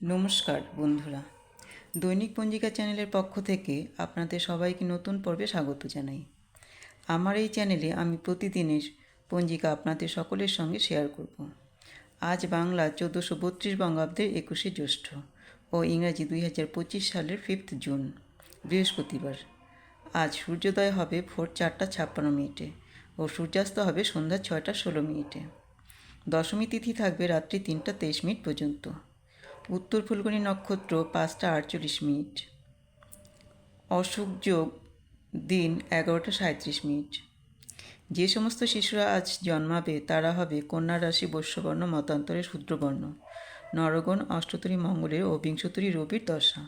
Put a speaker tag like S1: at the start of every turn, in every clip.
S1: নমস্কার বন্ধুরা, দৈনিক পঞ্জিকা চ্যানেলের পক্ষ থেকে আপনাদের সবাইকে নতুন পর্বে স্বাগত জানাই। আমার এই চ্যানেলে আমি প্রতিদিনের পঞ্জিকা আপনাদের সকলের সঙ্গে শেয়ার করব। আজ বাংলা 1432 বঙ্গাব্দের 21শে জ্যৈষ্ঠ ও ইংরাজি 2025 সালের 5 জুন, বৃহস্পতিবার। আজ সূর্যোদয় হবে ভোর 4:56 ও সূর্যাস্ত হবে সন্ধ্যা 6:16। দশমী তিথি থাকবে রাত্রি 3:23 পর্যন্ত। উত্তর ফুলগুনি নক্ষত্র 5:48। অশুভ যোগ দিন 11:37। যে সমস্ত শিশুরা আজ জন্মাবে তারা হবে কন্যা রাশি বৈশ্যবর্ণ, মতান্তরে শূদ্রবর্ণ, নরগণ অষ্টতরী মঙ্গলের ও বিংশতরী রবির দশা।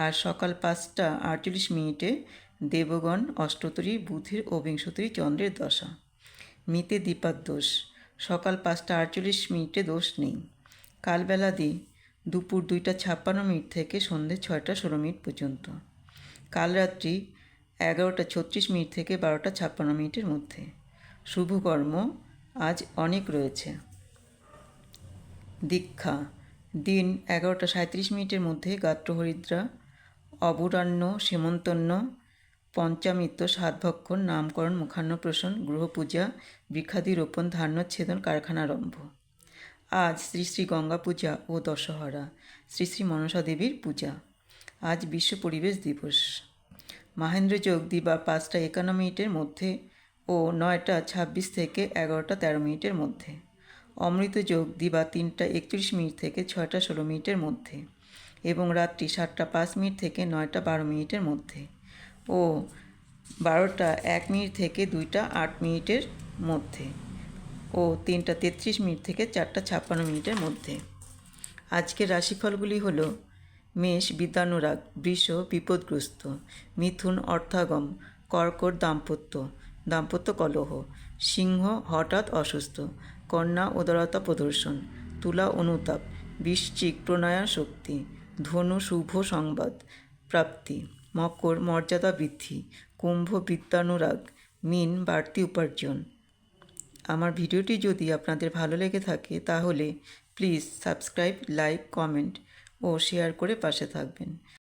S1: আর সকাল 5:48 দেবগণ অষ্টতরী বুধের ও বিংশতরী চন্দ্রের দশা। মিতে দীপার দোষ, সকাল 5:48 দোষ নেই। কালবেলা দুপুর 2:56 থেকে সন্ধে 6:16 পর্যন্ত। কাল রাত্রি 11:36 থেকে 12:56 মধ্যে। শুভকর্ম আজ অনেক রয়েছে। দীক্ষা দিন 11:37 মধ্যে গাত্রহরিদ্রা, অবরাহ্ন, সীমন্তন্য, পঞ্চামৃত, সাতভক্ষণ, নামকরণ, মুখান্নপ্রসন, গৃহপূজা, বৃক্ষাদি রোপণ, ধান্যচ্ছেদন, কারখানারম্ভ। আজ শ্রী শ্রী গঙ্গা পূজা ও দশহরা, শ্রী শ্রী মনসা দেবীর পূজা। আজ বিশ্ব পরিবেশ দিবস। মহেন্দ্র যোগ দিবা 5:51 মধ্যে ও 9:26 থেকে 11:13 মধ্যে। অমৃত যোগ দিবা 3:31 থেকে 6:16 মধ্যে এবং রাত্রি 7:05 থেকে 9:12 মধ্যে ও 12:01 থেকে 2:08 মধ্যে ও 3:33 থেকে 4:56 মধ্যে। আজকের রাশিফলগুলি হল: মেষ বিদ্যানুরাগ, বৃষ বিপদগ্রস্ত, মিথুন অর্থাগম, কর্কট দাম্পত্য কলহ, সিংহ হঠাৎ অসুস্থ, কন্যা উদারতা প্রদর্শন, তুলা অনুতাপ, বৃশ্চিক প্রণয়ন শক্তি, ধনু শুভ সংবাদ প্রাপ্তি, মকর মর্যাদা বৃদ্ধি, কুম্ভ বিদ্যানুরাগ, মীন বাড়তি উপার্জন। আমার ভিডিওটি যদি আপনাদের ভালো লেগে থাকে তাহলে প্লিজ সাবস্ক্রাইব, লাইক, কমেন্ট ও শেয়ার করে পাশে থাকবেন।